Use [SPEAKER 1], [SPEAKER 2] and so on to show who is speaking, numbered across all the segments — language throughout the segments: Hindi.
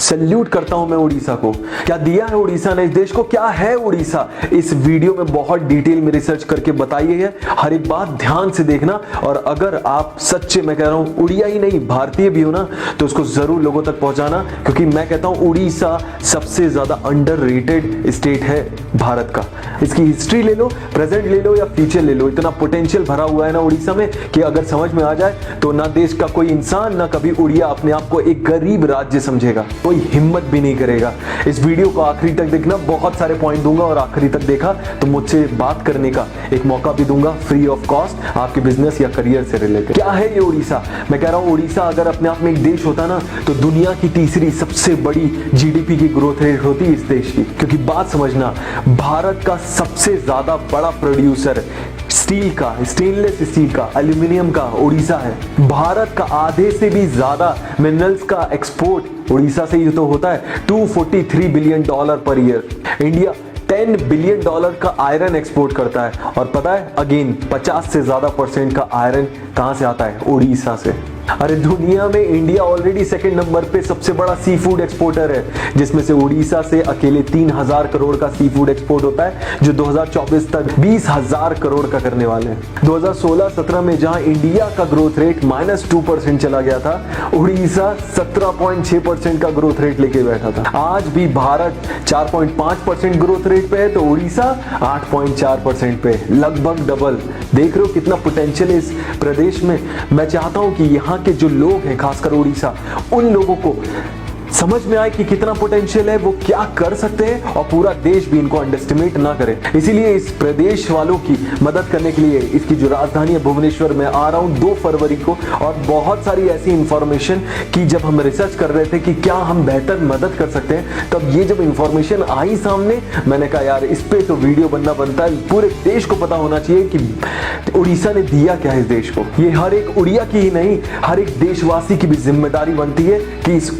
[SPEAKER 1] सैल्यूट करता हूं मैं उड़ीसा को। क्या दिया है उड़ीसा ने इस देश को, क्या है उड़ीसा, इस वीडियो में बहुत डिटेल में रिसर्च करके बताई है। हर एक बात ध्यान से देखना, और अगर आप सच्चे, मैं कह रहा हूं उड़िया ही नहीं भारतीय भी हो ना, तो उसको जरूर लोगों तक पहुंचाना, क्योंकि मैं कहता हूं उड़ीसा सबसे ज्यादा अंडररेटेड स्टेट है भारत का। इसकी हिस्ट्री ले लो, प्रेजेंट ले लो या फ्यूचर ले लो, इतना पोटेंशियल भरा हुआ है ना उड़ीसा में कि अगर समझ में आ जाए तो ना देश का कोई इंसान, ना कभी उड़िया अपने आप को एक गरीब राज्य समझेगा, कोई हिम्मत भी नहीं करेगा। इस वीडियो को आखिरी तक देखना, बहुत सारे पॉइंट दूंगा, और आखिरी तक देखा तो मुझसे बात करने का एक मौका भी दूंगा फ्री ऑफ कॉस्ट, आपके बिजनेस या करियर से रिलेटेड। क्या है ये उड़ीसा? मैं कह रहा हूं उड़ीसा अगर अपने आप में एक देश होता ना, तो दुनिया की तीसरी सबसे बड़ी जीडीपी की ग्रोथ रेट होती इस देश की। क्योंकि बात समझना, भारत का सबसे ज्यादा बड़ा प्रोड्यूसर स्टील का, स्टेनलेस स्टील का, एल्यूमिनियम का उड़ीसा है। भारत का आधे से भी ज्यादा मिनरल्स का एक्सपोर्ट उड़ीसा से ही तो होता है, $243 billion per year. India $10 billion का आयरन एक्सपोर्ट करता है, और पता है अगेन 50 से ज्यादा % का आयरन कहां से आता है? उड़ीसा से। अरे दुनिया में इंडिया ऑलरेडी सेकंड नंबर पे सबसे बड़ा सी फूड एक्सपोर्टर है, जिसमें से उड़ीसा से अकेले 3000 करोड़ का सी फूड एक्सपोर्ट होता है, जो 2024 तक 20,000 करोड़ का करने वाले हैं। 2016-17 में जहां इंडिया का ग्रोथ रेट -2% चला गया था, उड़ीसा 17.6% का ग्रोथ रेट लेके बैठा था। आज भी भारत 4.5% ग्रोथ रेट पे है, तो उड़ीसा 8.4% पे, लगभग डबल। देख रहे हो कितना पोटेंशियल है इस प्रदेश में। मैं चाहता हूं कि यहाँ के जो लोग हैं, खासकर उड़ीसा, उन लोगों को समझ में आए कि कितना पोटेंशियल है, वो क्या कर सकते हैं, और पूरा देश भी इनको अंडरस्टिमेट ना करे। इसीलिए इस प्रदेश वालों की मदद करने के लिए इसकी जो राजधानी है भुवनेश्वर में आ रहा हूं 2 फरवरी को, और बहुत सारी ऐसी इंफॉर्मेशन की जब हम रिसर्च कर रहे थे कि क्या हम बेहतर मदद कर सकते हैं, तब ये जब इंफॉर्मेशन आई सामने, मैंने कहा यार इस पे तो वीडियो बनता है। पूरे देश को पता होना चाहिए कि उड़ीसा ने दिया क्या है इस देश को। ये हर एक उड़िया की ही नहीं, हर एक देशवासी की भी जिम्मेदारी बनती है कि इस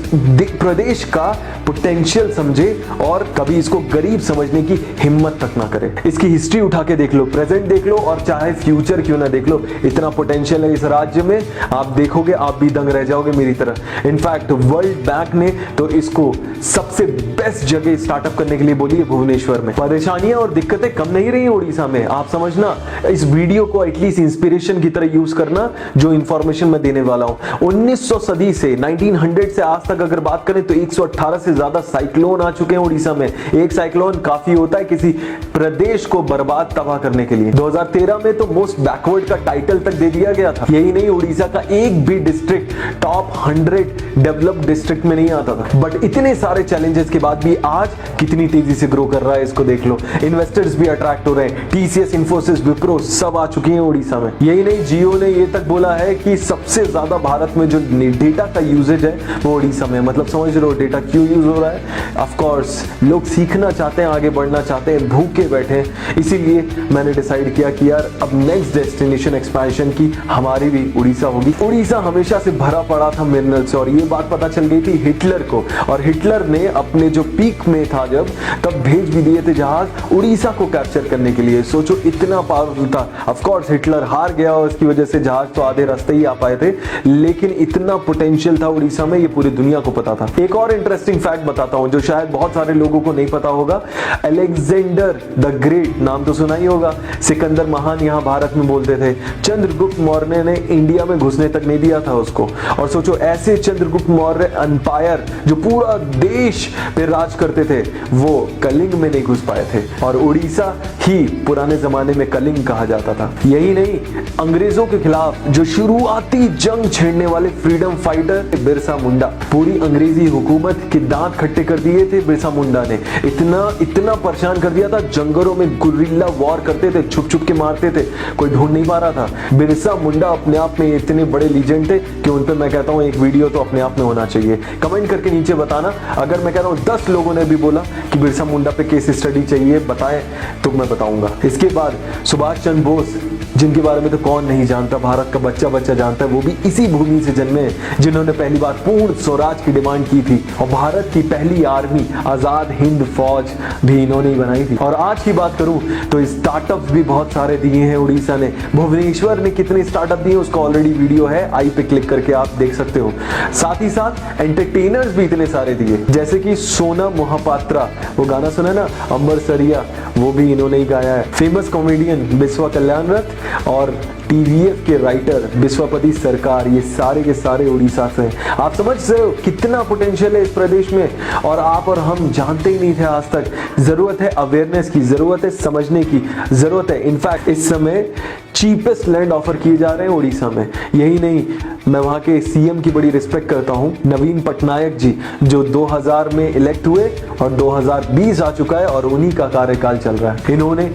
[SPEAKER 1] प्रदेश का पोटेंशियल समझे, और कभी इसको गरीब समझने की हिम्मत तक ना करे। इसकी हिस्ट्री उठा के देख लो, प्रेजेंट देख लो, और चाहे फ्यूचर क्यों ना देख लो, इतना पोटेंशियल है इस राज्य में। आप देखोगे आप भी दंग रह जाओगे मेरी तरह। इनफैक्ट वर्ल्ड बैंक ने तो इसको सबसे बेस्ट जगह स्टार्टअप करने के लिए बोली है भुवनेश्वर में। परेशानियां और दिक्कतें कम नहीं रही उड़ीसा में, आप समझना। इस वीडियो को एटलीस्ट इंस्पिरेशन की तरह यूज करना, जो इंफॉर्मेशन मैं देने वाला हूं। 1900 सदी से 1900 से आज तक अगर बात करें तो 118 से ज्यादा साइक्लोन आ चुके हैं उड़ीसा में। एक साइक्लोन काफी होता है किसी प्रदेश को बर्बाद तबाह करने के लिए। 2013 में तो मोस्ट बैकवर्ड का टाइटल तक दे दिया गया था। यही नहीं, उड़ीसा का एक भी डिस्ट्रिक्ट टॉप 100 डेवलप्ड डिस्ट्रिक्ट में नहीं आता था। बट इतने सारे चैलेंजेस के बाद भी आज कितनी तेजी से ग्रो कर रहा है, इसको देख लो। इन्वेस्टर्स भी अट्रैक्ट हो रहे हैं, टीसीएस, इंफोसिस, विप्रो सब आ चुकी हैं उड़ीसा में। यही नहीं, जियो ने ये तक बोला है कि सबसे ज्यादा भारत में जो डेटा का यूजेज है वो उड़ीसा में। मतलब समझ लो डेटा क्यों यूज हो रहा है। ऑफ कोर्स लोग सीखना चाहते हैं, आगे बढ़ना चाहते हैं, भूखे बैठे हैं। इसीलिए मैंने डिसाइड किया कि यार अब नेक्स्ट डेस्टिनेशन एक्सपेंशन की हमारी भी उड़ीसा होगी। उड़ीसा हमेशा से भरा पड़ा था मिनरल से, और ये बात पता चल गई थी हिटलर को, और हिटलर ने अपने जो पीक में था जब, तब भेज भी दिए थे जहाज उड़ीसा को कैप्चर करने के लिए। सोचो इतना पावरफुल था। ऑफ कोर्स हिटलर हार गया और उसकी वजह से जहाज तो आधे रास्ते ही आ पाए थे, लेकिन इतना पोटेंशियल था उड़ीसा में, ये पूरी दुनिया को पता था। एक और इंटरेस्टिंग फैक्ट बताता हूं जो शायद बहुत सारे लोगों को नहीं पता होगा। अलेक्जेंडर द ग्रेट नाम तो सुना ही होगा, सिकंदर महान यहां भारत में बोलते थे। चंद्रगुप्त मौर्य ने इंडिया में घुसने तक नहीं दिया था उसको। और सोचो ऐसे चंद्रगुप्त मौर्य एम्पायर जो पूरा देश पे राज करते थे, वो कलिंग में नहीं घुस पाए थे, और उड़ीसा ही पुराने जमाने में कलिंग कहा जाता था। यही नहीं, अंग्रेजों के खिलाफ जो शुरुआती जंग छेड़ने वाले फ्रीडम फाइटर बिरसा मुंडा, पूरी अंग्रेजी हुकूमत के दांत खट्टे कर दिए थे बिरसा मुंडा ने। इतना परेशान कर दिया था, जंगलों में गुरिल्ला वॉर करते थे, छुप छुप के मारते थे, कोई ढूंढ नहीं पा रहा था। बिरसा मुंडा अपने आप में इतने बड़े लीजेंड थे कि उन पे मैं कहता हूं एक वीडियो तो अपने आप में होना चाहिए। कमेंट करके नीचे बताना, अगर मैं कह रहा हूं 10 लोगों ने भी बोला कि बिरसा मुंडा पे केस स्टडी चाहिए बताएं, तो मैं बताऊंगा। इसके बाद सुभाष चंद्र बोस जिनके बारे में तो कौन नहीं जानता, भारत का बच्चा बच्चा जानता है, वो भी इसी भूमि से जन्मे हैं जिन्होंने पहली बार पूर्ण स्वराज की डिमांड की थी और भारत की पहली आर्मी आजाद हिंद फौज भी इन्होंने ही बनाई थी। और आज की बात करूं तो स्टार्टअप्स भी बहुत सारे दिए हैं उड़ीसा ने। भुवनेश्वर ने कितने स्टार्टअप दिए उसका ऑलरेडी वीडियो है, आई पे क्लिक करके आप देख सकते हो। साथ ही साथ एंटरटेनर्स भी इतने सारे दिए, जैसे कि सोनम मोहपात्रा, वो गाना सुना ना अंबर सरिया, वो भी इन्होंने ही गाया है। फेमस कॉमेडियन बिस्वा कल्याण रथ और टीवीएफ के राइटर विश्वपति सरकार, ये सारे के सारे उड़ीसा से हैं। आप समझ रहे हो कितना पोटेंशियल है इस प्रदेश में, और आप और हम जानते ही नहीं थे आज तक। जरूरत है अवेयरनेस की, जरूरत है समझने की, जरूरत है। इनफैक्ट इस समय चीपेस्ट लैंड ऑफर किए जा रहे हैं उड़ीसा में। यही नहीं, मैं वहां के सीएम की बड़ी रिस्पेक्ट करता हूं, नवीन पटनायक जी, जो 2000 में इलेक्ट हुए और 2020 आ चुका है और उन्हीं का कार्यकाल चल रहा है। इन्होंने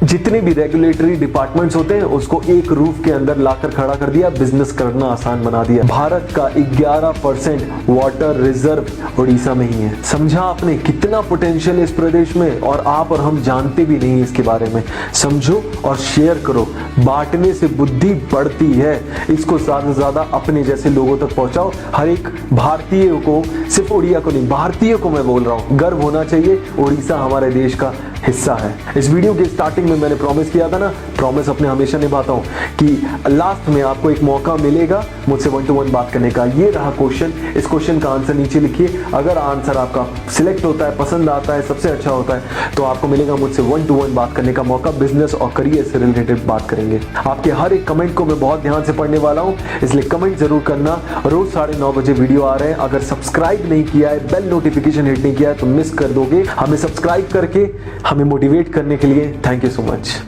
[SPEAKER 1] जितने भी रेगुलेटरी डिपार्टमेंट्स होते हैं उसको एक रूफ के अंदर लाकर खड़ा कर दिया, बिजनेस करना आसान बना दिया। भारत का 11% वाटर रिजर्व उड़ीसा में ही है। समझा आपने कितना पोटेंशियल है इस प्रदेश में, और आप और हम जानते भी नहीं इसके बारे में। समझो और शेयर करो, बांटने से बुद्धि बढ़ती है। इसको ज्यादा से ज्यादा अपने जैसे लोगों तक पहुंचाओ। हर एक भारतीय को, सिर्फ उड़िया को नहीं, भारतीय को मैं बोल रहा हूं, गर्व होना चाहिए, उड़ीसा हमारे देश का हिस्सा है। इस वीडियो के स्टार्टिंग में मैंने प्रॉमिस किया था ना, प्रॉमिस अपने हमेशा निभाता हूं कि लास्ट में आपको एक मौका मिलेगा मुझसे 1 to 1 बात करने का। ये रहा क्वेश्चन, इस क्वेश्चन का आंसर नीचे लिखिए। अगर आंसर आपका सिलेक्ट होता है, पसंद आता है, सबसे अच्छा होता है, तो आपको मिलेगा मुझसे 1 to 1 बात करने का मौका। बिजनेस और करियर से रिलेटेड बात करेंगे। आपके हर एक कमेंट को मैं बहुत ध्यान से पढ़ने वाला हूं, इसलिए कमेंट जरूर करना। रोज 9:30 बजे वीडियो आ रहे हैं। अगर सब्सक्राइब नहीं किया है, बेल नोटिफिकेशन हिट नहीं किया है तो मिस कर दोगे। हमें सब्सक्राइब करके हमें मोटिवेट करने के लिए थैंक यू सो मच।